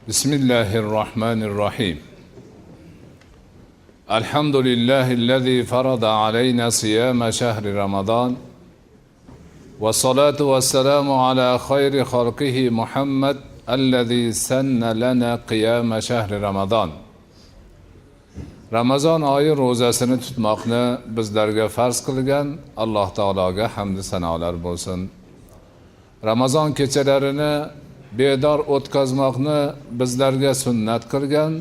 بسم الله الرحمن الرحيم. الحمد لله الذي فرض علينا صيام شهر رمضان، والصلاة والسلام على خير خلقه محمد الذي سن لنا قيام شهر رمضان. Ramazon oyi ro'zasini tutmoqni bizlarga farz qilgan Alloh taologa hamd sanolar bo'lsin. Ramazon kechalarini bedor o'tkazmoqni bizlarga sunnat qilgan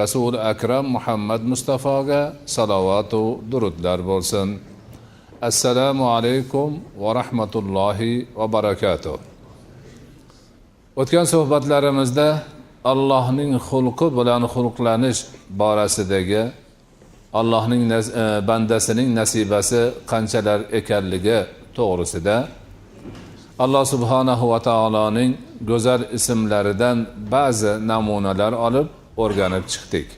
Rasul Akram Muhammad Mustafoga salovat va durudlar bo'lsin. Assalomu alaykum va rahmatullohi va barakatuh. O'tgan suhbatlarimizda Allohning xulqi bilan xulqlanish borasidagi Allohning bandasining nasibasi qanchalar ekanligi to'g'risida Alloh subhanahu va taoloning go'zal ismlaridan ba'zi namunalar olib o'rganib chiqdik.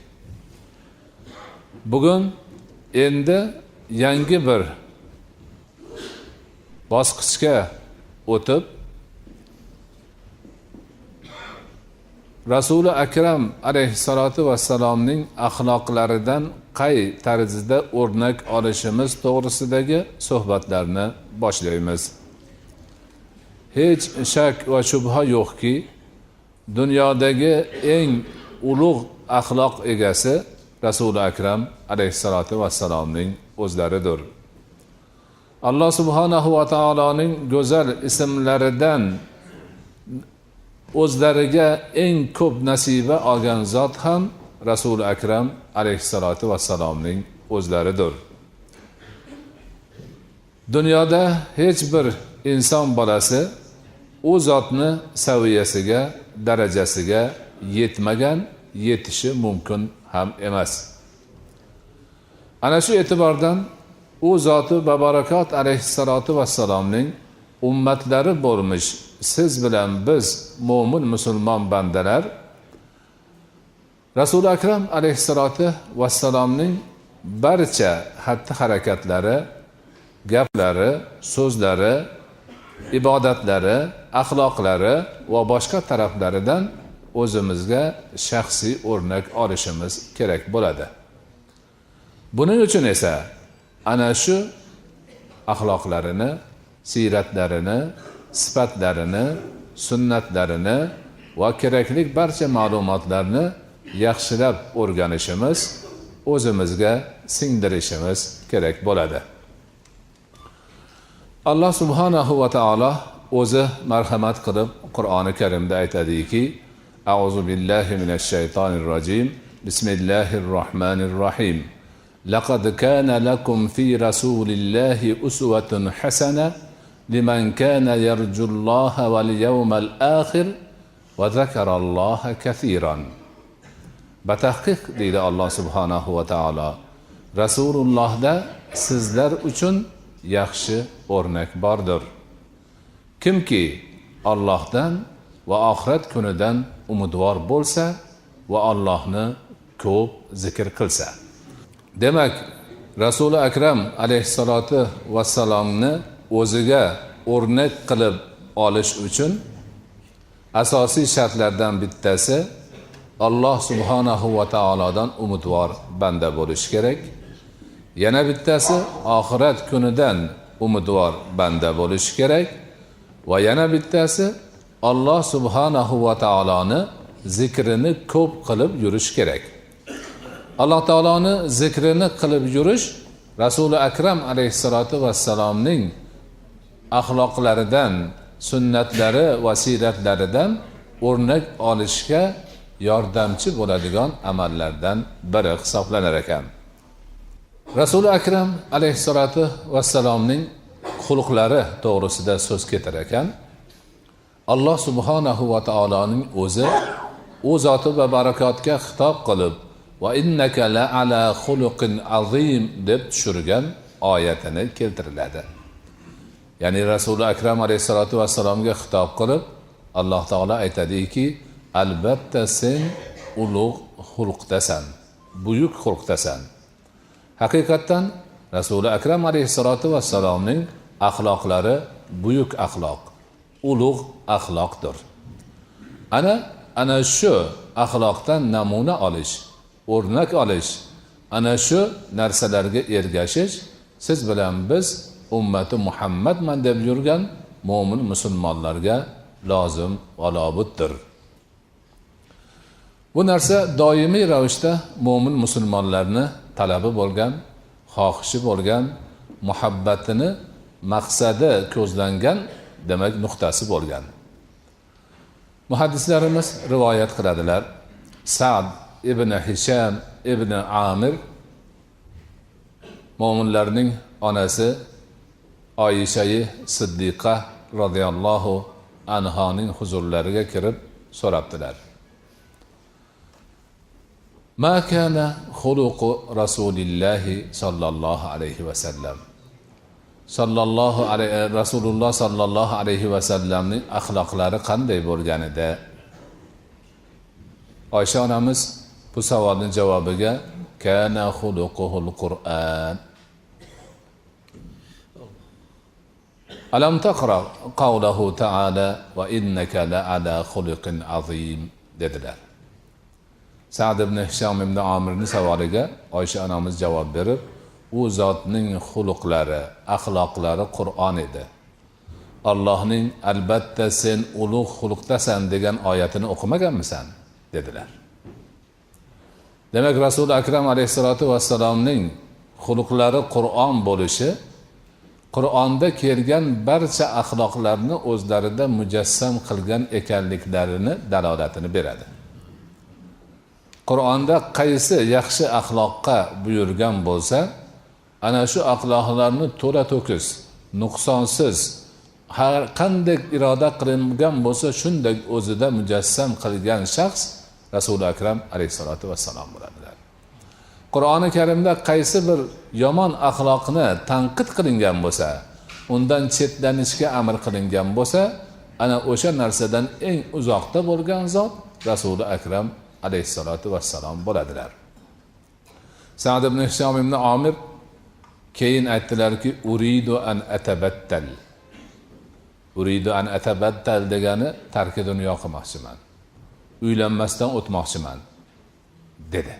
Bugun endi yangi bir bosqichga o'tib Rasuli Akram alayhissalatu vassalomning axloqlaridan qay tarzda o'rnak olishimiz to'g'risidagi suhbatlarni boshlaymiz. Hech shak va shubha yo'qki, dunyodagi eng ulug' axloq egasi Rasuli Akram alayhissalatu vassalomning o'zlaridir. Alloh subhanahu va taoloning go'zal ismlaridan o'zlariga eng ko'p nasiba olgan zot ham Rasuli Akram alayhissalatu vassalomning o'zlaridir. Dunyoda hech bir inson bolasi u zotni saviyasiga, darajasiga yetmagan, yetishi mumkin ham emas. Ana shu e'tibordan u zoti babarakot alayhissalatu vassalomning ummatlari bo'lmish siz bilan biz mo'min musulmon bandalar Rasuli Akram alayhissalatu vassalomning barcha xatti harakatlari, gaplari, so'zlari, ibodatlari, axloqlari va boshqa taraflaridan o'zimizga shaxsiy o'rnak olishimiz kerak bo'ladi. Buning uchun esa ana shu axloqlarini, siyratlarini, sifatlarini, sunnatlarini va kerakli barcha ma'lumotlarni yaxshilab o'rganishimiz, o'zimizga singdirishimiz kerak bo'ladi. Alloh subhanahu va taolo o'zi marhamat qilib Qur'oni Karimda aytadiki: A'udhu billahi minash shaytonir rojim. Bismillahir rohmanir rohim. Laqad kana lakum fi rasulillahi uswatun hasana liman kana yarjulloha wal yawmal akhir va zakaralloha kaseeran. Batahqiq deydi Alloh subhanahu va taolo, Rasulullohda sizlar uchun yaxshi o'rnak bordir. Kimki Allohdan va oxirat kunidan umidvor bo'lsa va Allohni ko'p zikr qilsa. Demak, Rasuli Akram alayhissalatu vassalomni o'ziga o'rnak qilib olish uchun asosiy shartlardan bittasi Alloh subhanahu va taolodan umidvor banda bo'lish kerak. Yana bittasi oxirat kunidan umidvor banda bo'lish kerak va yana bittasi Alloh subhanahu va taoloni zikrini ko'p qilib yurish kerak. Alloh taoloni zikrini qilib yurish Rasuli Akram alayhissalatu vassalomning axloqlaridan, sunnatlari va siratlaridan o'rnak olishga yordamchi bo'ladigan amallardan biri hisoblanar ekan. Rasuli Akram alayhissalatu vassalomning xulqlari to'g'risida so'z ketar ekan. Alloh subhanahu va taoloning o'zi u zoti va barakotga xitob qilib va innaka la ala xuluqin azim deb tushirgan oyatini keltiriladi. Ya'ni Rasuli Akram alayhissalatu vassalomga xitob qilib Alloh taolo aytadiki: albatta sen ulug' xulqdasan, buyuk xulqdasan. Haqiqatan Rasuli Akram alayhissalatu vassalomning axloqlari buyuk axloq, ulug' axloqdir. Ana ana shu axloqdan namuna olish, o'rnak olish, ana shu narsalarga ergashish siz bilan biz ummati Muhammadman deb yurgan mo'min musulmonlarga lozim va lobuddir. Bu narsa doimiy ravishda mo'min musulmonlarni talabi bo'lgan, xohishi bo'lgan, muhabbatini maqsadi ko'zlangan demak nuqtasi bo'lgan. Muhaddislarimiz rivoyat qiladilar. Sa'd ibn Hisham ibn Amir mo'minlarning onasi Oysha-i Siddiqa radhiyallohu anhaning huzurlariga kirib so'rabdilar. Ma kana xuluqu Rasulillahi sallallohu alayhi va sallam. Rasululloh sallallohu alayhi va sallamning axloqlari qanday bo'lganida? Oysha onamiz bu savolning javobiga kana xuluquhul Qur'an. Alam taqra qawlahu ta'ala va innaka la'ala xuluqin azim dedilar. Sa'd ibn Hisham ibn Amirning savoliga Oysha onamiz javob berib, u zotning xuluqlari, axloqlari Qur'on edi. Allohning albatta sen ulug' xuluqdasan degan oyatini o'qimaganmisan dedilar. Demak Rasul akram alayhisolatu vassalomning xuluqlari Qur'on bo'lishi Qur'onda kelgan barcha axloqlarni o'zlarida mujassam qilgan ekanliklarini dalolatini beradi. Qur'onda qaysi yaxshi axloqqa buyurgan bo'lsa, ana shu axloqlarni to'la to'kis, nuqsonsiz, har qanday iroda qilingan bo'lsa, shunday o'zida mujassam qilgan shaxs Rasul akram alayhisolatu vassalom bo'ladilar. Qur'oni Karimda qaysi bir yomon axloqni tanqid qilingan bo'lsa, undan chetlanishga amr qilingan bo'lsa, ana o'sha narsadan eng uzoqda bo'lgan zot Rasul akram alayhisolatu vassalom bo'ladilar. Sa'd ibn Hisham ibn Amir keyin aytdilarki, uridu an atabattal. Uridu an atabattal degani tarki dunyo qilmoqchiman. Uylanmasdan o'tmoqchiman dedi.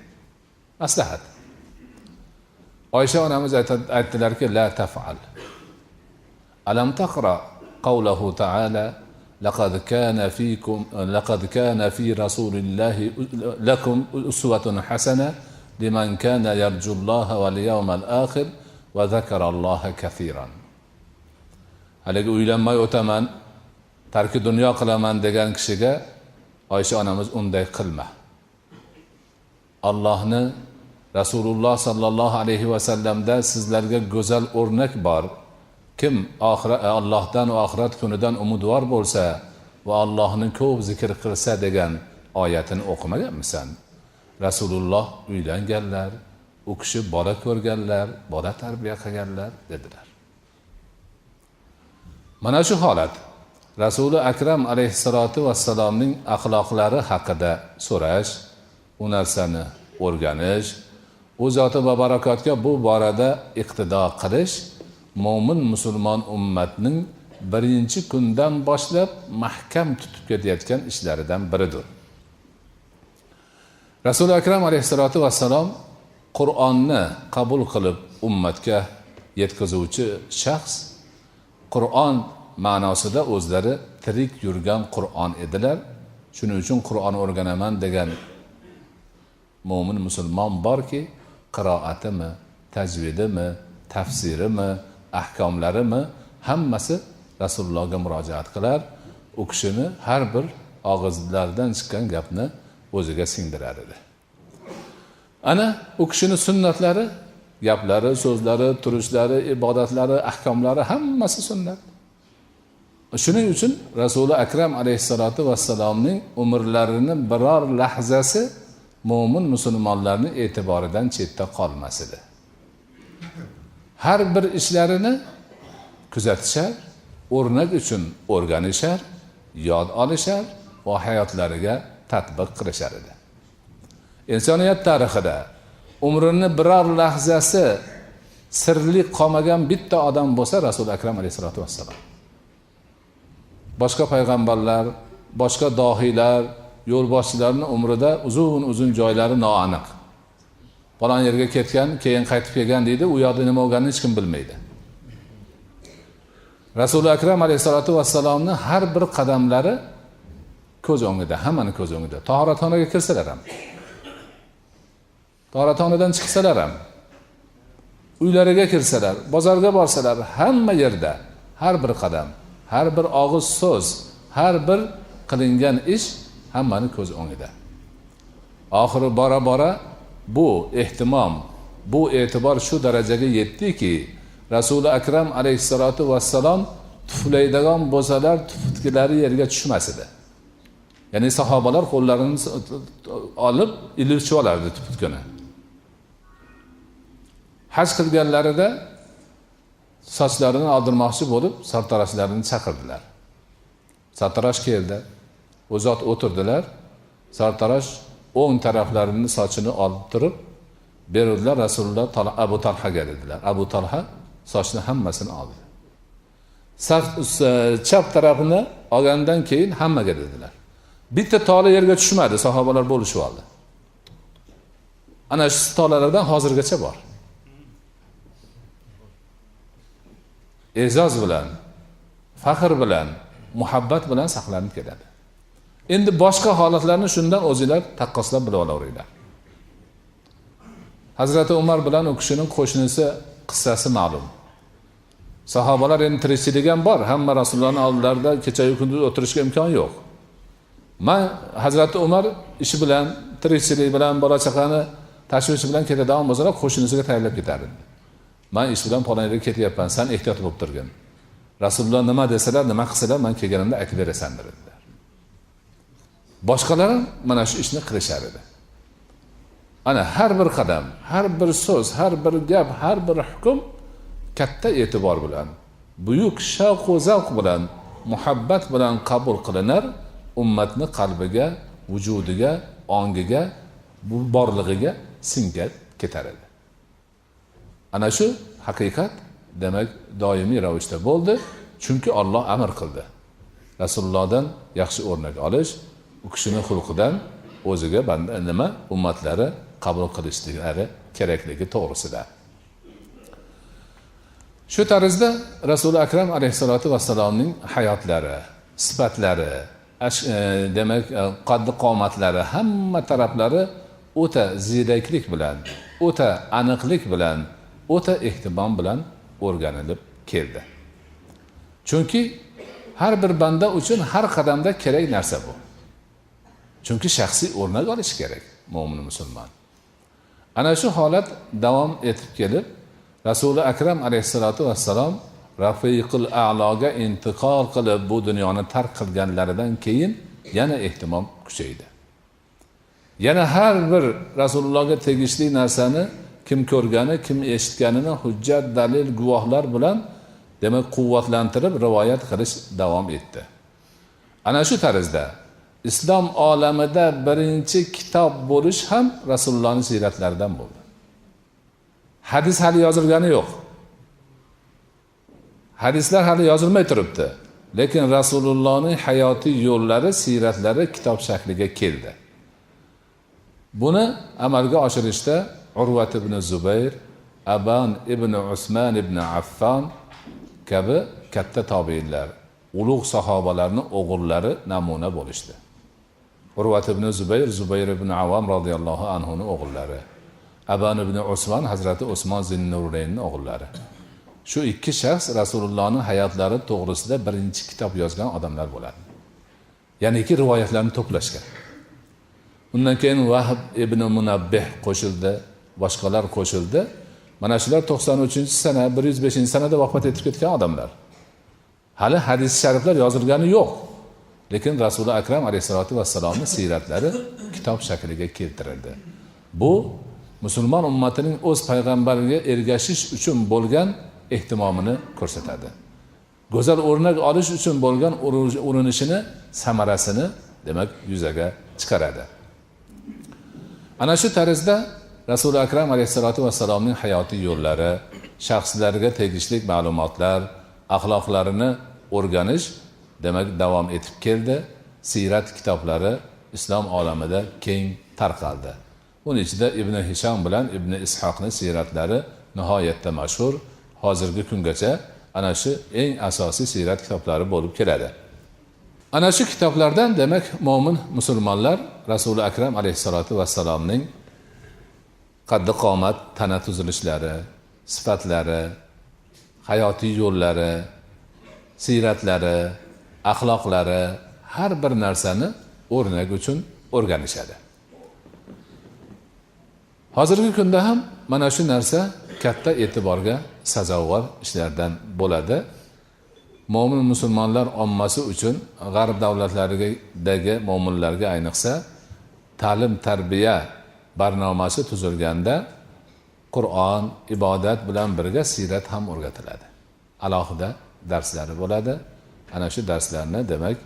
Maslahat. Oysha onamiz aytdilarki, la taf'al. Alam taqra qawlahu ta'ala لقد كان في رسول الله لكم أسوة حسنة لمن كان يرجو الله واليوم الآخر وذكر الله كثيرا. Haligi uylanmay o'taman, tarki dunyo qilaman degan kishiga Oysha onamiz unday qilma. Allohni Rasululloh sallallohu alayhi va sallamda sizlarga go'zal o'rnak bor. Kim Allohdan va oxirat kunidan umidvor bo'lsa va Allohni ko'p zikr qilsa degan oyatini o'qimaganmisan? Rasululloh uylanganlar, u kishi bola ko'rganlar, bola tarbiya qilganlar dedilar. Mana shu holat Rasuli akram alayhisolatu vassalomning axloqlari haqida so'rash, u narsani o'rganish, u zoti va barakotga bu borada iqtido qilish mo'min musulmon ummatning birinchi kundan boshlab mahkam tutib ketayotgan ishlaridan biridir. Rasul akram alayhisolatu vassalom Qur'onni qabul qilib ummatga yetkazuvchi shaxs, Qur'on ma'nosida o'zlari tirik yurgan Qur'on edilar. Shuning uchun Qur'on o'rganaman degan mo'min musulmon borki, qiroatimi, tajvidimi, tafsirimi, ahkomlarimi hammasi Rasulullohga murojaat qilar. U kishini har bir og'izlaridan chiqqan gapni o'ziga singdirar edi. Ana u kishini sunnatlari, gaplari, so'zlari, turishlari, ibodatlari, ahkomlari hammasi sunnat. Shuning uchun Rasuli akram alayhisolatu vassalomning umrlarini biror lahzasi mo'min musulmonlarning e'tiboridan chetda qolmas edi. Har bir ishlarini kuzatishar, o'rnak uchun o'rganishar, yod olishar va hayotlariga tatbiq qilishar edi. Insoniyat tarixida umrini biror lahzasi sirli qolmagan bitta odam bo'lsa Rasul akram alayhisolatu vassalom. Boshqa payg'ambarlar, boshqa dohiylar, yo'lboshchilarning umrida uzun joylari noaniq. Falon yerga ketgan, keyin qaytib kelgan deydi, u yoqda nima bo'lganini hech kim bilmaydi. Rasuli akram alayhisolatu vassalomning har bir qadamlari ko'z o'ngida, hammani ko'z o'ngida. Tahoratxonaga kirsalar ham, tahoratxonadan chiqsalar ham, uylariga kirsalar, bozorga borsalar, hamma yerda har bir qadam, har bir og'iz so'z, har bir qilingan ish hammani ko'z o'ngida. Oxiri bora bu ehtimom, bu e'tibor shu darajaga yetdiki, Rasuli akram alayhissalatu vassalom tuflaydigan bo'lsalar, tuftkilari yerga tushmas edi. Ya'ni sahobalar qo'llarini olib ilishib olardi tuftkini. Haj qilganlarida sochlarini oldirmoqchi bo'lib, sartarashlarni chaqirdilar. Sartarash keldi. O zot o'tirdilar. Sartarash o'ng taraflarini sochini olib turib, berdilar. Rasululloh Abu Talhaga dedilar. Abu Talha sochni hammasini oldi. Chap tarafini olgandan keyin hammaga dedilar. Bitta toli yerga tushmadi, sahobalar bo'lishib oldi. Ana shu tolalardan hozirgacha bor. E'zoz bilan, faxr bilan, muhabbat bilan saqlanib keladi. Endi boshqa holatlarni shundan o'zingizlar taqqoslab bilib olaveringlar. Hazrati Umar bilan u kishining qo'shnisi qissasi ma'lum. Sahobalar endi tirikchilik ham bor, hamma Rasulullohning oldilarida kecha-yu kunduz o'tirishga imkon yo'q. Men Hazrati Umar ishi bilan, tirikchilik bilan, bola chaqani tashvishi bilan ketadigan bo'lsalar, qo'shnisiga tayyorlab ketardi. Men ish bilan falon yerga ketyapman, sen ehtiyot bo'lib turgin. Rasululloh nima desalar, nima qilsalar, men kelganimda aytib berasan dedilar. Boshqalar mana shu ishni qilishar edi. Ana har bir qadam, har bir so'z, har bir gap, har bir hukm katta e'tibor bilan, buyuk shavq va zavq bilan, muhabbat bilan qabul qilinar, ummatni qalbiga, vujudiga, ongiga, bu borlig'iga singib ketar edi. Ana shu haqiqat demak doimiy ravishda bo'ldi, chunki Alloh amr qildi. Rasulullohdan yaxshi o'rnak olish, u kishining xulqidan o'ziga banda nima ummatlari qabul qilishlari kerakligi to'g'risida. Shu tarzda Rasuli akram alayhisolatu vassalomning hayotlari, sifatlari, demak qaddi qomatlari hamma taraflari o'ta ziyraklik bilan, o'ta aniqlik bilan, o'ta ehtimom bilan o'rganilib keldi. Chunki har bir banda uchun har qadamda kerak narsa bu. Chunki shaxsiy o'rnak olish kerak mo'min musulmon. Ana shu holat davom etib kelib, Rasuli akram alayhisolatu vassalom Rafiqul a'loga intiqol qilib bu dunyoni tark qilganlaridan keyin yana ehtimom kuchaydi. Yana har bir Rasulullohga tegishli narsani kim ko'rgani, kim eshitganini hujjat, dalil, guvohlar bilan demak quvvatlantirib rivoyat qilish davom etdi. Ana shu tarzda islom olamida birinchi kitob bo'lish ham Rasulullohning siyratlaridan bo'ldi. Hadis hali yozilgani yo'q. Hadislar hali yozilmay turibdi. Lekin Rasulullohning hayotiy yo'llari, siyratlari kitob shakliga keldi. Buni amalga oshirishda Urvat ibn Zubayr, Aban ibn Usman ibn Affan kabi katta tobiinlar, ulug' sahobalarning o'g'illari namuna bo'lishdi. Urvat ibn Zubayr, Zubayr ibn Avam radhiyallohu anhuning o'g'illari. Aban ibn Usman, Hazrati Usmon Zinnuraynning o'g'illari. Shu ikki shaxs Rasulullohning hayotlari to'g'risida birinchi kitob yozgan odamlar bo'ladi. Ya'niki rivoyatlarni to'plashgan. Undan keyin Vahb ibn Munabbih qo'shildi, boshqalar qo'shildi. Mana shular 93-sana, 105-sanada vafot etib ketgan odamlar. Hali hadis shariflar yozilgani yo'q. Lekin Rasuli akram alayhisolatu vassalomning siyratlari kitob shakliga keltirildi. Bu musulmon ummatining o'z payg'ambariga ergashish uchun bo'lgan ehtimomini ko'rsatadi. Go'zal o'rnak olish uchun bo'lgan urinishini, samarasini demak yuzaga chiqaradi. Ana shu tarzda Rasuli akram alayhisolatu vassalomning hayotiy yo'llari, shaxslarga tegishli ma'lumotlar, axloqlarini o'rganish demak davom etib keldi. Siyrat kitoblari islom olamida keng tarqaldi. Buning ichida Ibn Hisham bilan Ibn Ishoqning siyratlari nihoyatda mashhur. Hozirgi kungacha ana shu eng asosiy siyrat kitoblari bo'lib keladi. Ana shu kitoblardan demak mo'min musulmonlar Rasuli akram alayhisolatu vassalomning qaddi qomat, tana tuzilishlari, sifatlari, hayotiy yo'llari, siyratlari, axloqlari har bir narsani o'rnak uchun o'rganishadi. Hozirgi kunda ham mana shu narsa katta e'tiborga sazovor ishlardan bo'ladi. Mo'min musulmonlar ommasi uchun g'arb davlatlaridagi mo'minlarga ayniqsa ta'lim tarbiya barnomasi tuzilganda Qur'on, ibodat bilan birga siyrat ham o'rgatiladi. Alohida darslari bo'ladi. Ana shu darslarni demak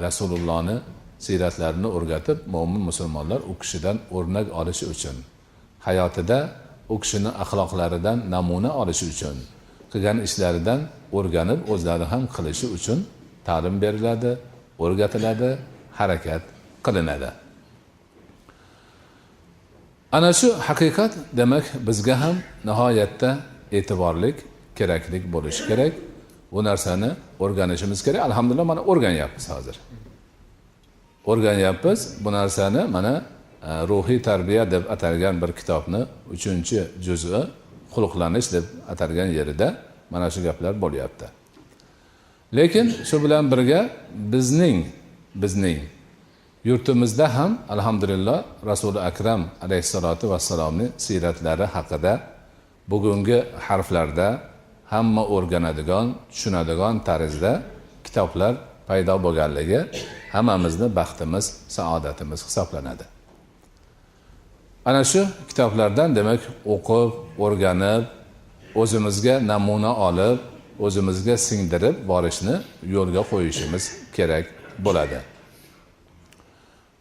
Rasulullohning siyratlarini o'rgatib, mo'min musulmonlar u kishidan o'rnak olishi uchun, hayotida u kishining axloqlaridan namuna olishi uchun, qilgan ishlaridan o'rganib o'zlari ham qilishi uchun ta'lim beriladi, o'rgatiladi, harakat qilinadi. Ana shu haqiqat demak bizga ham nihoyatda e'tiborlik, keraklik bo'lishi kerak. Bu narsani o'rganishimiz kerak. Alhamdulillah mana o'rganyapmiz hozir. O'rganyapmiz bu narsani mana ruhiy tarbiya deb atalgan bir kitobni 3-juzi xulqlanish deb atalgan yerida mana shu gaplar bo'lyapti. Lekin shu bilan birga bizning yurtimizda ham alhamdulillah Rasuli akram alayhisolatu vassalomning siyratlari haqida bugungi harflarda hamma o'rganadigan, tushunadigan tarzda kitoblar paydo bo'lganligi hammamizni baxtimiz, saodatimiz hisoblanadi. Ana shu kitoblardan demak o'qib, o'rganib, o'zimizga namuna olib, o'zimizga singdirib borishni yo'lga qo'yishimiz kerak bo'ladi.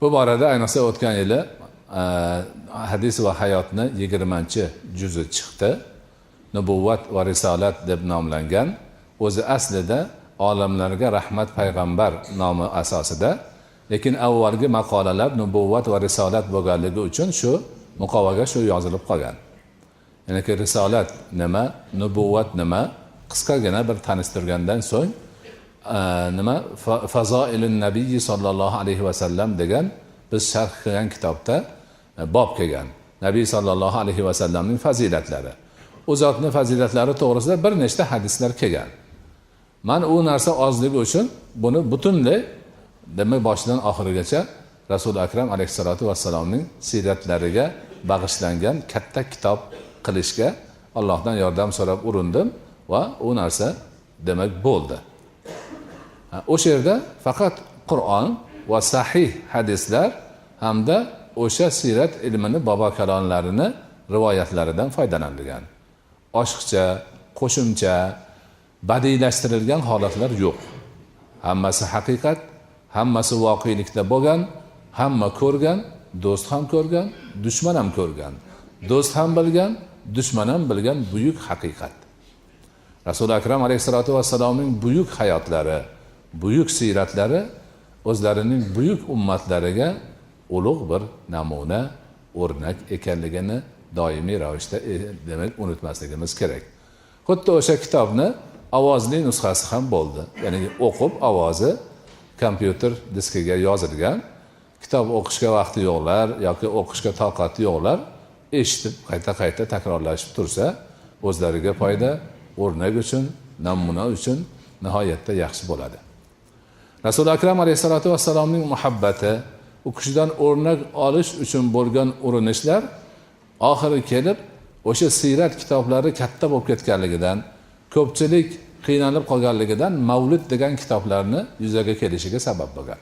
Bu borada ayniqsa o'tgan yili hadis va hayotni 20-juzi chiqdi. Nubuvvat va risolat deb nomlangan, o'zi aslida olamlarga rahmat payg'ambar nomi asosida, lekin avvalgi maqolalar nubuvvat va risolat bo'lganligi uchun shu muqovaga shu yozilib qolgan. Ya'ni risolat nima, nubuvvat nima qisqagina bir tanishtirgandan so'ng nima fazoilun nabiy sollallohu alayhi vasallam degan biz sharh qilgan kitobda bob kelgan. Nabiy sollallohu alayhi vasallamning fazilatlari. U zotning fazilatlari to'g'risida bir nechta hadislar kelgan. Men u narsa ozligi uchun buni butunlay demak boshidan oxirigacha Rasul akram alayhisolatu vassalomning siyratlariga bag'ishlangan katta kitob qilishga Allohdan yordam so'rab urindim va u narsa demak bo'ldi. O'sha yerda faqat Qur'on va sahih hadislar hamda o'sha siyrat ilmini bobo kalonlarini rivoyatlaridan foydalanilgan. Oshiqcha, qo'shimcha, badiiylashtirilgan holatlar yo'q. Hammasi haqiqat, hammasi voqelikda bo'lgan, hamma ko'rgan, do'st ham ko'rgan, dushman ham ko'rgan. Do'st ham bilgan, dushman ham bilgan buyuk haqiqat. Rasul akram alayhisolatu vassalomning buyuk hayotlari, buyuk siyratlari o'zlarining buyuk ummatlariga ulug' bir namuna, o'rnak ekanligini doimiy ravishda demak unutmasligimiz kerak. Xuddi o'sha kitobni ovozli nusxasi ham bo'ldi. Ya'ni o'qib ovozi kompyuter diskiga yozilgan. Kitob o'qishga vaqti yo'qlar yoki o'qishga toqati yo'qlar eshitib qayta takrorlashib tursa, o'zlariga foyda, o'rnak uchun, namuna uchun nihoyatda yaxshi bo'ladi. Rasul akram alayhisolatu vassalomning muhabbati, u kishidan o'rnak olish uchun bo'lgan urinishlar oxiri kelib o'sha siyrat kitoblari katta bo'lib ketganligidan, ko'pchilik qiynalib qolganligidan Mavlid degan kitoblarni yuzaga kelishiga sabab bo'lgan.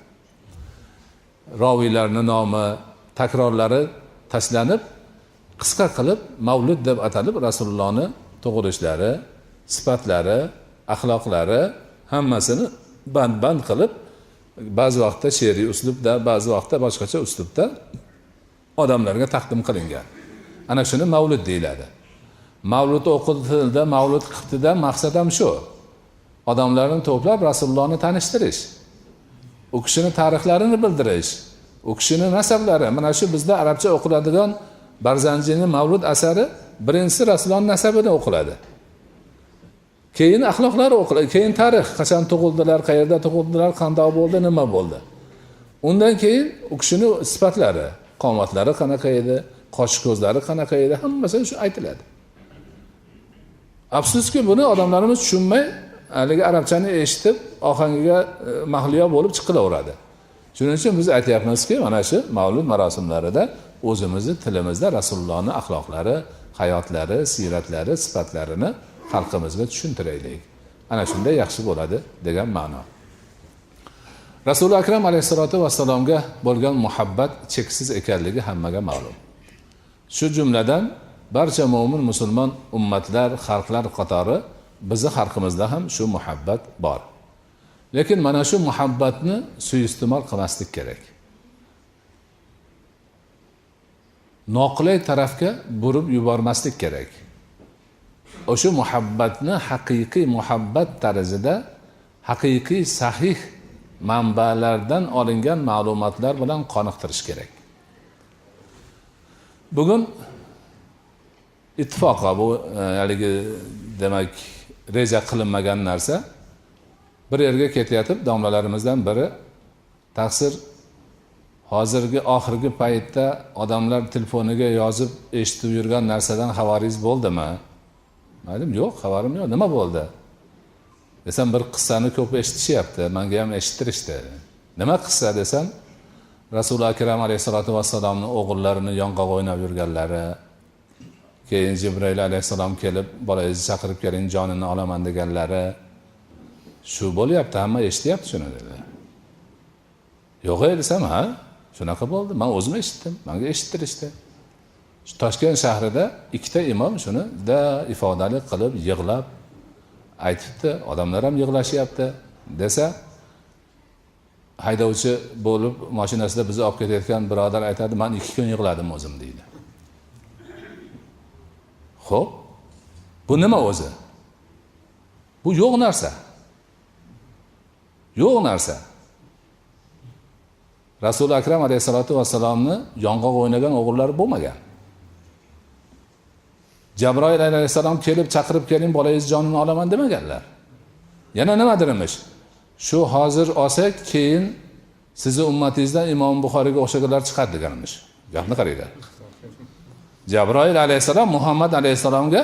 Roviylarning nomi, takrorlari tashlanib, qisqa qilib Mavlid deb atalib Rasulullohning tug'ilishlari, sifatlari, axloqlari hammasini band qilib, ba'zi vaqtda she'riy uslubda, ba'zi vaqtda boshqacha uslubda odamlarga taqdim qilingan. Ana shuni Mavlid deyiladi. Mavlud o'qitildi, Mavlud qilibdi-da maqsad ham shu. Odamlarni to'plab Rasulullohni tanishtirish, u kishining tarixlarini bildirish, u kishini nasablari mana shu bizda arabcha o'qiladigan Barzanjiyning Mavlud asari birinchisi Rasululloh nasabida o'qiladi. Keyin axloqlari o'qiladi, keyin tarix, qachon tug'ildilar, qayerda tug'ildilar, qanday bo'ldi, nima bo'ldi. Undan keyin u kishining sifatlari, qomatlari qanaqa edi, qosh ko'zlari qanaqa edi, hammasi shu aytiladi. Afsuski buni odamlarimiz tushunmay, haligi arabchani eshitib, ohangiga mahliyo bo'lib chiqilaveradi. Shuning uchun biz aytayapmizki, mana shu Mavlud marosimlarida o'zimizni tilimizda Rasulullohning axloqlari, hayotlari, siratlari, sifatlarini xalqimizga tushuntiraylik. Ana shunda yaxshi bo'ladi degan ma'no. Rasululloh akram alayhisolatu vassalomga bo'lgan muhabbat cheksiz ekanligi hammaga ma'lum. Shu jumladan barcha mu'min musulmon ummatlar, xalqlar qatori bizning xalqimizda ham shu muhabbat bor. Lekin mana shu muhabbatni suiiste'mol qilmaslik kerak. Noqulay tarafga burib yubormaslik kerak. O'sha muhabbatni haqiqiy muhabbat tarzida, haqiqiy sahih manbalardan olingan ma'lumotlar bilan qoniqtirish kerak. Bugun ittifoqa bu haligi demak reja qilinmagan narsa. Bir yerga ketayotib domlalarimizdan biri taqsir hozirgi oxirgi paytda odamlar telefoniga yozib eshitib yurgan narsadan xabaringiz bo'ldimi? Maylim, yo'q, xabarim yo'q. Nima bo'ldi? Desam, bir qissani ko'p eshitishyapti, menga ham eshittirishdi. Nima qissa desam, Rasululloh akram alayhisolatu vassalomning o'g'illarini yong'oq o'ynab yurganlari, keyin Jibril alayhisalom kelib, bolangizni chaqirib keling, jonini olaman deganlari, shu bo'lyapti, hamma eshityapti shuni dedi. Yo'q desam, ha, shunaqa bo'ldi. Men o'zim eshitdim, menga eshittirishdi. Toshkent shahrida ikkita imom shuni da ifodali qilib yig'lab aytibdi, odamlar ham yig'lashyapti desa, haydovchi bo'lib mashinasida bizni olib ketayotgan birodar aytadi, men 2 kun yig'ladim o'zim deydi. Xo'p, bu nima o'zi? Bu yo'q narsa. Yo'q narsa. Rasululloh akram alayhisolatu vassalomni yong'oq o'ynagan o'g'illari bo'lmagan. Jabroil alayhisalom kelib chaqirib keling, bolangiz jonini olaman demaganlar. Yana nima dermish? Shu hozir olsak, keyin sizni ummatingizdan Imom Buxoriyga o'xshaganlar chiqadi deganmish. Gapni qaranglar. Jabroil alayhisalom Muhammad alayhisalomga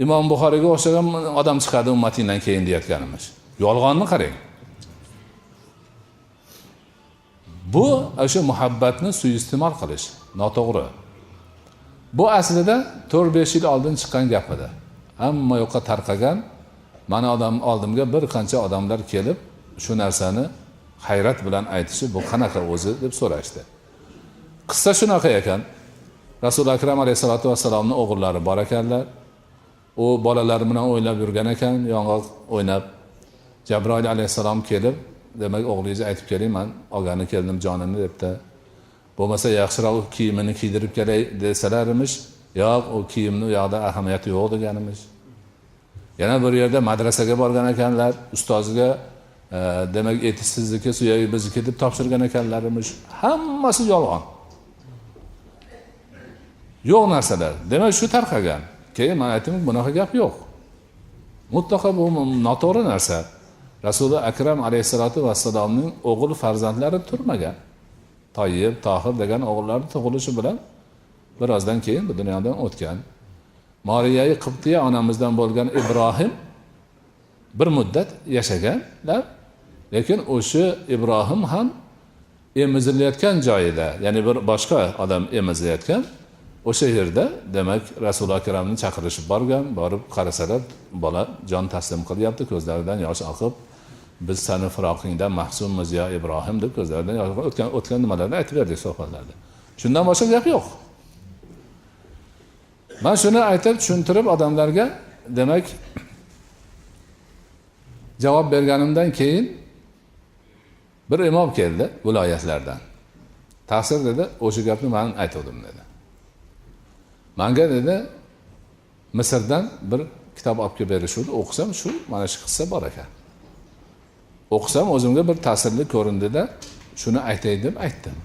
Imom Buxoriyga o'xshagan odam chiqadi ummatingdan keyin deyotganimiz. Yolg'onni qarang. Bu o'sha muhabbatni suiiste'mol qilish noto'g'ri. Bu aslida 4-5 yil oldin chiqqan gap edi. Hamma yoqqa tarqagan. Mana odam oldimga bir qancha odamlar kelib, shu narsani hayrat bilan aytishi, bu qanaqa o'zi deb so'rashdi. Qissa shunaqa ekan. Rasululloh akram alayhisolatu vassalomning o'g'illari bor ekanlar. U bolalar bilan o'ynab yurgan ekan, yong'oq o'ynab. Jabroil alayhisalom kelib, demak o'g'lingizni aytib keling, men olgani keldim jonini debdi. Bo'lmasa yaxshiroq kiyimini kiydirib kelay desalarimish, yo'q, u kiyimni u yoqda ahamiyati yo'q deganimiz. Yana bir yerda madrasaga borgan ekanlar, ustoziga demak etishsizligi, suyagi bizniki deb topshirgan ekanlarimiz. Hammasi yolg'on. Yo'q narsalar. Demak shu tarqagan. Keyin men aytdim, bunaqa gap yo'q. Mutlaqo bu noto'g'ri narsa. Rasululloh akram alayhisolatu vassalomning o'g'il farzandlari turmagan. Toyib, Tohir degan o'g'illari tug'ilishi bilan birozdan keyin bu dunyodan o'tgan. Moriyai Qibtiya onamizdan bo'lgan Ibrohim bir muddat yashaganlar, lekin o'sha Ibrohim ham emizilayotgan joyida, ya'ni bir boshqa odam emizilayotgan o'sha yerda demak Rasululloh akramni chaqirishib borgan, borib qarasalar bola jon taslim qilyapti, ko'zlaridan yosh oqib, biz seni firoqingdan mahzunmiz ya Ibrohim deb ko'zlaridan yosh o'tgan nimalarni aytib berdik suhbatlarda. Shundan boshqa gap yo'q. Men shuni aytib tushuntirib odamlarga demak javob berganimdan keyin bir imom keldi viloyatlardan. Taqsir dedi, o'sha gapni men aytdim dedi. Menga dedi Misrdan bir kitob olib kelib berishdi, o'qisam shu mana shu qissa bor ekan. O'qisam o'zimga bir ta'sirli ko'rindida, shuni aytay deb aytdim.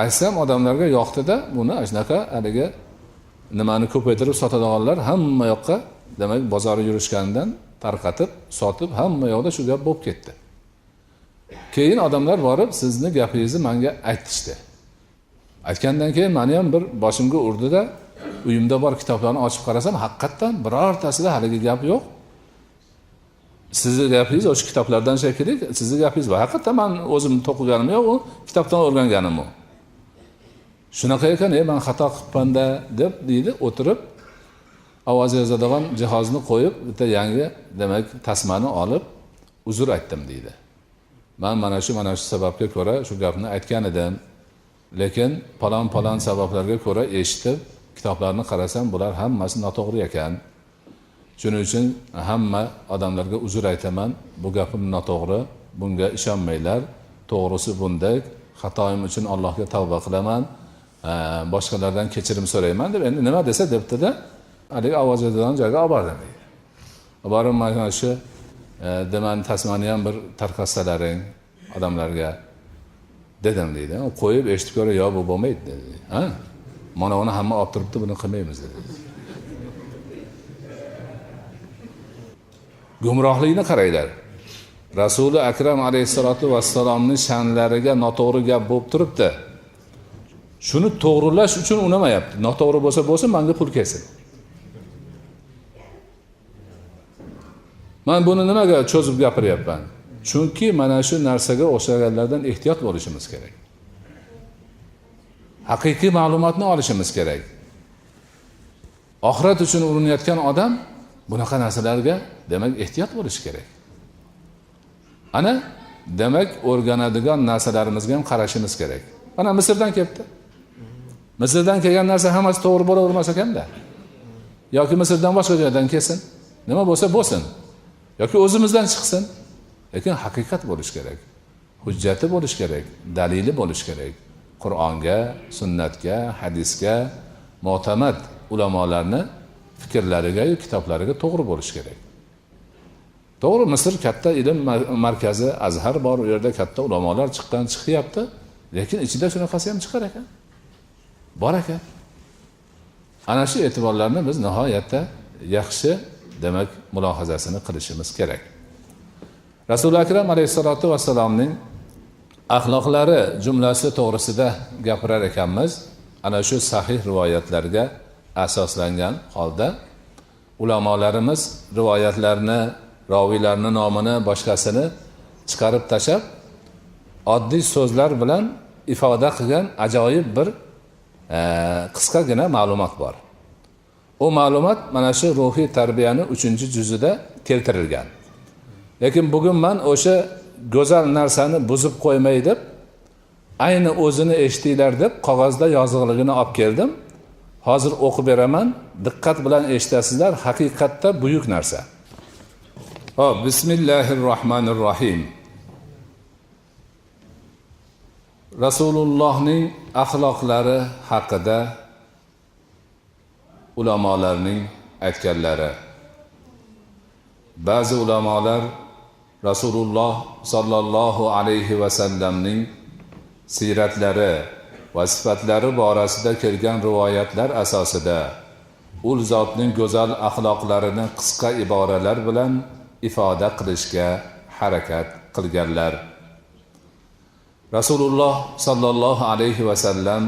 Aytsam odamlarga yoqdi-da, buni shunaqa haligi nimani ko'paytirib sotadiganlar hamma yoqqa, demak, bozorga yurishganidan tarqatib, sotib, hamma yoqda shu gap bo'lib ketdi. Keyin odamlar borib, sizni gapingizni menga aytishdi. Aytgandan keyin meni ham bir boshimga urdi-da, uyimda bor kitoblarni ochib qarasam, haqiqatan birortasida haligi gap yo'q. Sizni gapingiz o'sha kitoblardan shekilli, sizni gapingiz bor. Haqiqatan men o'zim to'qiganim yo'q, u kitobdan o'rganganim u. Shunaqa ekan, men xato qilibman-da deb deydi, o'tirib ovoz yozadigan jihozni qo'yib, bitta yangi, demak, tasmani olib uzr aytdim deydi. Men mana shu sababga ko'ra shu gapni aytgan edim. Lekin palon sabablarga ko'ra eshitib, kitoblarni qarasam, bular hammasi noto'g'ri ekan. Shuning uchun hamma odamlarga uzr aytaman. Bu gapim noto'g'ri, bunga ishonmanglar. To'g'risi bunday. Xatoim uchun Allohga tavba qilaman. Boshqalardan kechirim so'rayman deb endi nima desa debdi-da, haligi ovoz yozadigan joyga olib bordim. Borib mana shu demani tasmani ham bir tarqatsalaring odamlarga dedim deydi. Qo'yib eshitib ko'ra, "Yo, bu bo'lmaydi" dedi. Ha? Mana uni hamma olib turibdi, buni qilmaymiz dedi. Gumrohlikni qaranglar. Rasuli akram alayhisolatu vassalomning sha'nlariga noto'g'ri gap bo'lib turibdi. Shuni to'g'rilash uchun unamayapti. Noto'g'ri bo'lsa, menga pul kelsin. Men buni nimaga cho'zib gapiryapman? Chunki mana shu narsaga o'xshaganlardan ehtiyot bo'lishimiz kerak. Haqiqiy ma'lumotni olishimiz kerak. Oxirat uchun urinayotgan odam bunaqa narsalarga, demak, ehtiyot bo'lishi kerak. Ana, demak, o'rganadigan narsalarimizga ham qarashimiz kerak. Mana Misrdan kelibdi. Misrdan kelgan narsa hammasi to'g'ri bo'lavermas ekanda. Yoki Misrdan boshqa joydan kelsin, nima bo'lsa bo'lsin. Yoki o'zimizdan chiqsin. Lekin haqiqat bo'lish kerak. Hujjati bo'lish kerak, dalili bo'lish kerak. Qur'onga, sunnatga, hadisga, mo'tamad ulamolarni fikrlariga, kitoblariga to'g'ri bo'lish kerak. To'g'ri, Misr katta ilm markazi, Azhar bor, u yerda katta ulamolar chiqyapti, lekin ichida shunaqasi ham chiqar ekan. Bor ekan. Ana shu e'tiborlarni biz nihoyatda yaxshi, demak, mulohazasini qilishimiz kerak. Rasul akram alayhisolatu vassalomning axloqlari jumlasi to'g'risida gapirar ekanmiz. Ana shu sahih rivoyatlarga asoslangan holda ulamolarimiz rivoyatlarni, roviylarning nomini, boshqasini chiqarib tashab, oddiy so'zlar bilan ifoda qilgan ajoyib bir qisqagina ma'lumot bor. O ma'lumot mana shu ruhiy tarbiyani 3-juzida keltirilgan. Lekin bugun men o'sha go'zal narsani buzib qo'ymay deb, ayni o'zini eshitinglar deb qog'ozda yozig'ligini olib keldim. Hozir o'qib beraman, diqqat bilan eshitasizlar, haqiqatda buyuk narsa. Hop, bismillahirrohmanirrohim. Rasulullohning axloqlari haqida ulamolarning aytganlari. Ba'zi ulamolar Rasululloh sallallohu alayhi va sallamning siratlari va sifatlari borasida kelgan rivoyatlar asosida ul zotning go'zal axloqlarini qisqa iboralar bilan ifoda qilishga harakat qilganlar. Rasululloh sallallohu alayhi va sallam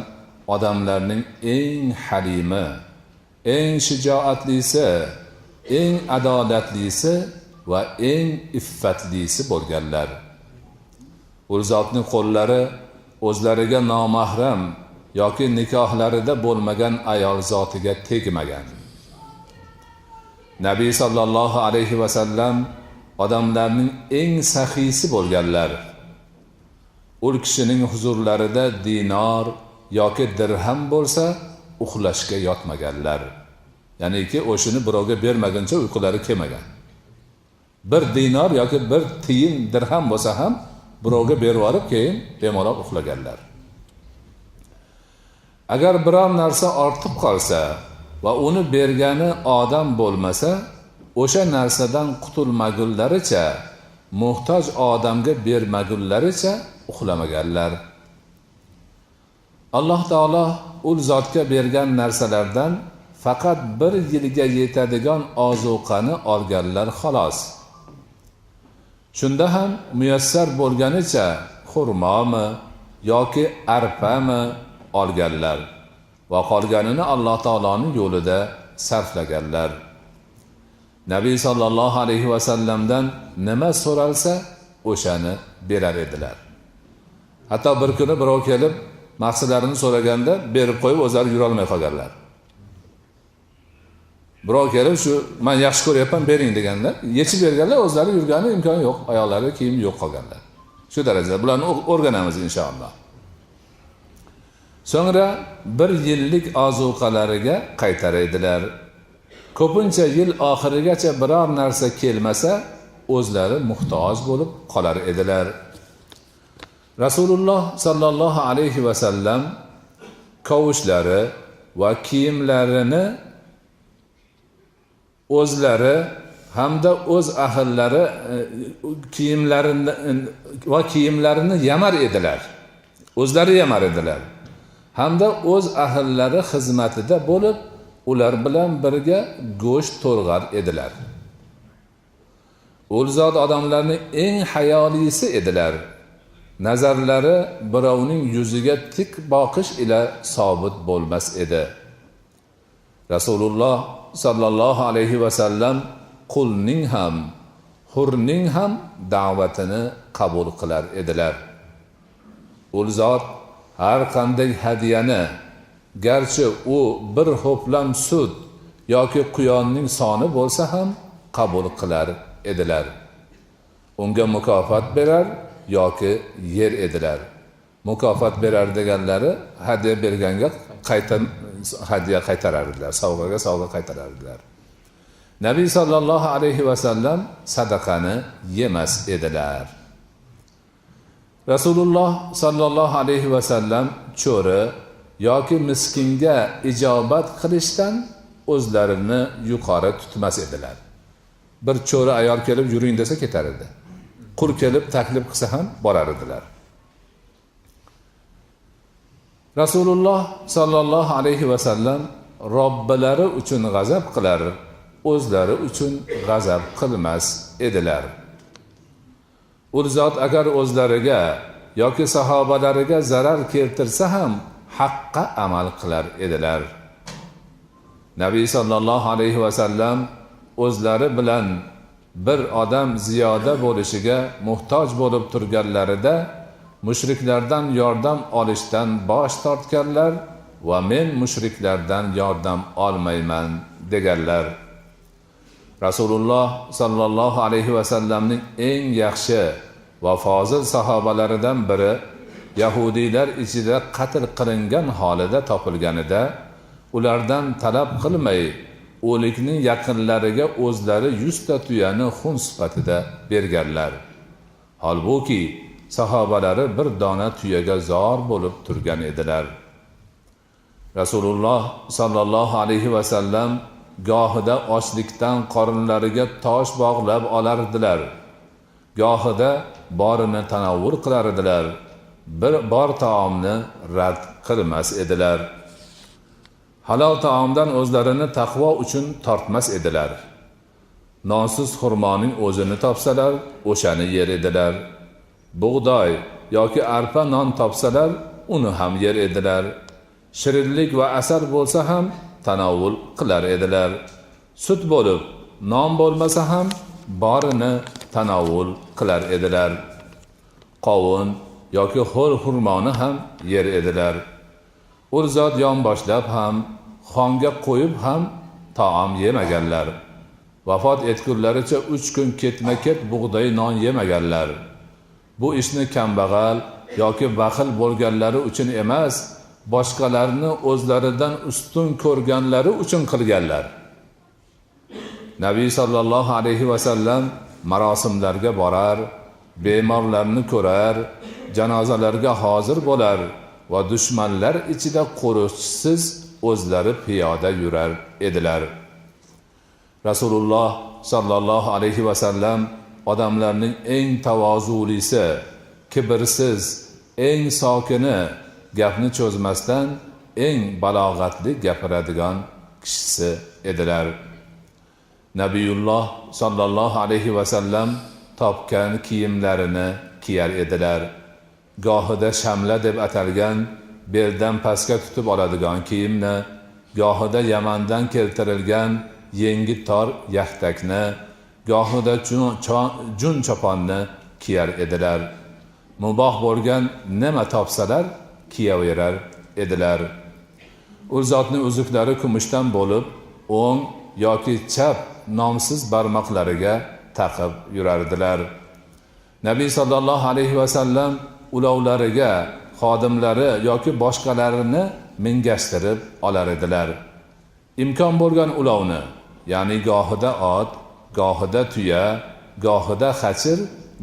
odamlarning eng halimi, eng shijoatlisi, eng adolatlisi va eng iffatlisi bo'lganlar. U zotning qo'llari o'zlariga nomahram yoki nikohlarida bo'lmagan ayol zotiga tegmagan. Nabiy sallallohu alayhi va sallam odamlarning eng saxiysi bo'lganlar. U kishining huzurlarida dinor yoki dirham bo'lsa, uxlashga yotmaganlar. Ya'niki o'shini birovga bermaguncha uyqulari kelmagan. Bir dinor yoki bir tiyin dirham bo'lsa ham birovga berib olib keyin bemalol uxlaganlar. Agar biror narsa ortib qolsa va uni bergani odam bo'lmasa, o'sha narsadan qutulmagunlaricha, muhtoj odamga bermagunlaricha uxlamaganlar. Alloh taolo ul zotga bergan narsalardan faqat bir yilga yetadigan ozuqani olganlar xolos. Shunda ham muyassar bo'lganicha xurmomi yoki arpami olganlar va qolganini Alloh taoloning yo'lida sarflaganlar. Nabiy sallallohu alayhi va sallamdan nima so'ralsa o'shani berar edilar. Hatto bir kuni birov kelib maqsadlarini so'raganda berib qo'yib o'zlari yura olmay qolganlar. Birov kelib shu men yaxshi ko'ryapman bering deganda yechib berganlar, o'zlari yurgani imkoni yo'q, oyoqlari kiyim yo'q qolganlar. Shu darajada bularni o'rganamiz inshaalloh. So'ngra bir yillik ozuqalariga qaytaradilar. Ko'pincha yil oxirigacha biror narsa kelmasa, o'zlari muhtoj bo'lib qolar edilar. Rasululloh sallallohu alayhi va sallam kavushlari va kiyimlarini o'zlari hamda o'z ahllari kiyimlarini yamar edilar. O'zlari yamar edilar. Hamda o'z ahllari xizmatida bo'lib, ular bilan birga go'sht to'rg'ar edilar. Ul zot odamlarning eng hayolisi edilar. Nazarlari birovning yuziga tik boqish ila sobit bo'lmas edi. Rasululloh sallallohu alayhi va sallam qulning ham, hurning ham da'vatini qabul qilar edilar. Ul zot har qanday hadiyani, garchi u bir ho'plam sut yoki quyonning soni bo'lsa ham qabul qilar edilar. Unga mukofot berar yoki yer edilar. Mukofot berar deganlari hadiya berganga hadiya qaytarardilar, sovg'aga sovg'a qaytarardilar. Nabiy sallallohu alayhi va sallam sadaqani yemas edilar. Rasululloh sallallohu alayhi va sallam cho'ri yoki miskinga ijobat qilishdan o'zlarini yuqori tutmas edilar. Bir cho'ri ayol kelib yuring desa ketar edi. Qul kelib taklif qilsa ham borar edilar. Rasululloh sallallohu alayhi va sallam Robbilari uchun g'azab qilar, o'zlari uchun g'azab qilmas edilar. U zot agar o'zlariga yoki sahobalariga zarar keltirsa ham haqqa amal qilar edilar. Nabiy sallallohu alayhi va sallam o'zlari bilan bir odam ziyoda bo'lishiga muhtoj bo'lib turganlarida mushriklardan yordam olishdan bosh tortganlar va men mushriklardan yordam olmayman deganlar. Rasululloh sallallohu alayhi va sallamning eng yaxshi va fozil sahobalaridan biri Yahudiylar ichida qatl qilingan holida topilganida ulardan talab qilmay o'likning yaqinlariga o'zlari 100 ta tuyani xun sifatida berganlar. Holbuki sahobalari bir dona tuyaga zor bo'lib turgan edilar. Rasululloh sallallohu alayhi va sallam gohida ochlikdan qorinlariga tosh bog'lab olardilar. Gohida borini tanovvur qilar edilar. Bir bor taomni rad qilmas edilar. Halol taomdan o'zlarini taqvo uchun tortmas edilar. Nonsiz xurmoning o'zini topsalar, o'shani yer edilar. Bug'doy yoki arpa non topsalar, uni ham yer edilar. Shirinlik va asal bo'lsa ham tanovvul qilar edilar. Sut bo'lib, non bo'lmasa ham borini tanovvul qilar edilar. Qovun yoki ho'l xurmoni ham yer edilar. U zot yonboshlab ham, xonga qo'yib ham taom yemaganlar. Vafot etgunlaricha 3 kun ketma-ket bug'doy non yemaganlar. Bu ishni kambag'al yoki baxil bo'lganlari uchun emas, boshqalarni o'zlaridan ustun ko'rganlari uchun qilganlar. Nabiy sallallohu alayhi va sallam marosimlarga borar, bemorlarni ko'rar, janozalarga hozir bo'lar va dushmanlar ichida qo'riqchisiz o'zlari piyoda yurar edilar. Rasululloh sallallohu alayhi va sallam odamlarning eng tavozulisi, kibrsiz eng sokini, gapni cho'zmasdan eng balog'atli gapiradigan kishisi edilar. Nabiyulloh sallallohu alayhi va sallam topgan kiyimlarini kiyar edilar. Gohida shamla deb atalgan beldan pastga tutib oladigan kiyimni, gohida Yamandan keltirilgan yengi tor yaxtakni, gohida jun choponni kiyar edilar. Muboh bo'lgan nima topsalar kiyaverar edilar. U zotning uzuklari kumushdan bo'lib, o'ng yoki chap nomsiz barmoqlariga taqib yurardilar. Nabiy sallallohu alayhi va sallam ulovlariga xodimlari yoki boshqalarini mingashtirib olar edilar. Imkon bo'lgan ulovni, ya'ni gohida ot, gohida tuya, gohida xachir,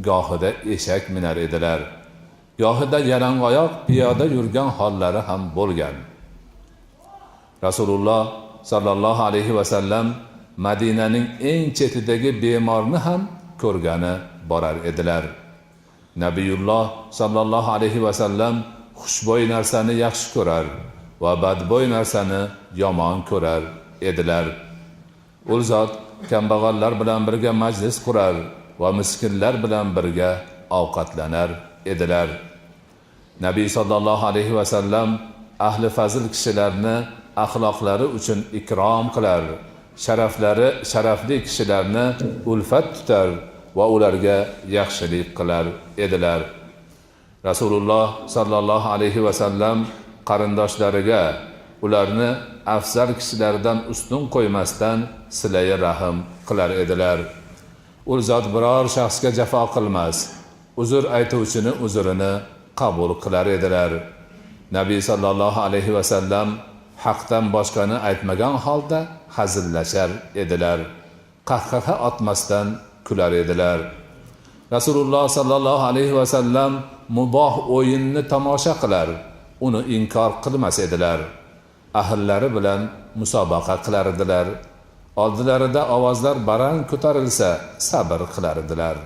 gohida eshak minar edilar. Gohida yalangoyoq piyoda yurgan hollari ham bo'lgan. Rasululloh sallallohu alayhi va sallam Madinaning eng chetidagi bemorni ham ko'rgani borar edilar. Nabiyulloh sallallohu alayhi va sallam xushbo'y narsani yaxshi ko'rar va badbo'y narsani yomon ko'rar edilar. U zot kambag'allar bilan birga majlis qurar va miskinlar bilan birga ovqatlanar edilar. Nabiy sallallohu alayhi va sallam ahli fazil kishilarni axloqlari uchun ikrom qilar, sharafli kishilarni ulfat tutar va ularga yaxshilik qilar edilar. Rasululloh sallallohu alayhi va sallam qarindoshlariga ularni afzal kishilardan ustun qo'ymasdan silay rahim qilar edilar. U zot biror shaxsga jafo qilmas, uzr aytuvchini uzrini qabul qilar edilar. Nabiy sallallohu alayhi va sallam haqdan boshqani aytmagan holda hazillashar edilar. Qahqaha otmasdan kular edilar. Rasululloh sallallohu alayhi va sallam muboh o'yinni tomosha qilar, uni inkor qilmas edilar. Ahllari bilan musobaqa qilar edilar. Oldilarida ovozlar baland ko'tarilsa sabr qilar edilar.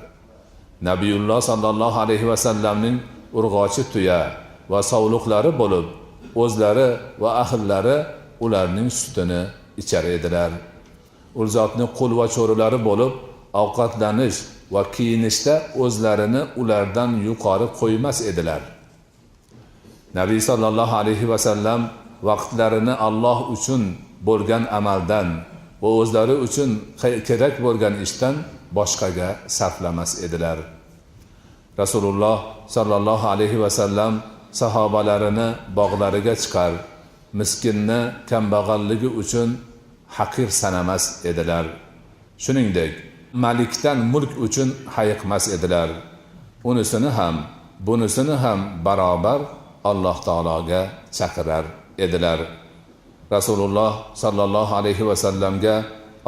Nabiyulloh sallallohu alayhi va sallamning urg'ochi tuya va sovliqlari bo'lib, o'zlari va ahllari ularning sutini ichar edilar. U zotning qul va cho'rilari bo'lib, ovqatlanish va kiyinishda o'zlarini ulardan yuqori qo'ymas edilar. Nabiy sallallohu alayhi va sallam vaqtlarini Alloh uchun bo'lgan amaldan va o'zlari uchun kerak bo'lgan ishdan boshqaga sarflamas edilar. Rasululloh sallallohu alayhi va sallam sahobalarini bog'lariga chiqar, miskinni kambag'alligi uchun haqir sanamas edilar. Shuningdek, malikdan mulk uchun hayiqmas edilar. Unisini ham, bunisini ham barobar Alloh taologa chaqirar edilar. Rasululloh sallallohu alayhi va sallamga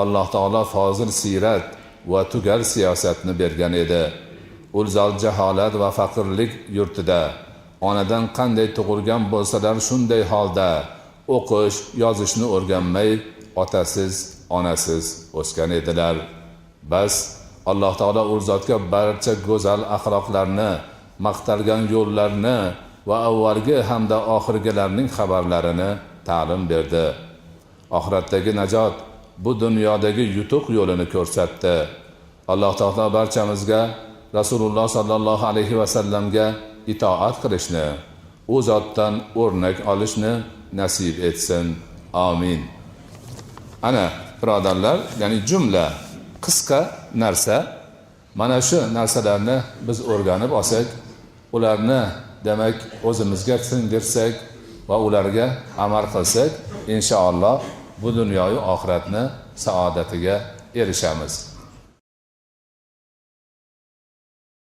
Alloh taolo fozil siyrat va tugal siyosatni bergan edi. U zot jaholat va faqirlik yurtida onadan qanday tug'ilgan bo'lsalar shunday holda o'qish, yozishni o'rganmay, otasiz, onasiz o'sgan edilar. Bas Alloh taolo u zotga barcha go'zal axloqlarni, maqtalgan yo'llarni va avvalgi hamda oxirgilarning xabarlarini ta'lim berdi. Oxiratdagi najot, bu dunyodagi yutuq yo'lini ko'rsatdi. Alloh taolo barchamizga Rasululloh sallallohu alayhi va sallamga itoat qilishni, u zotdan o'rnak olishni nasib etsin. Amin. Ana birodarlar, ya'ni jumla qisqa narsa, mana shu narsalarni biz o'rganib olsak, ularni demak o'zimizga singdirsak va ularga amal qilsak, inshaalloh bu dunyoyu oxiratni saodatiga erishamiz.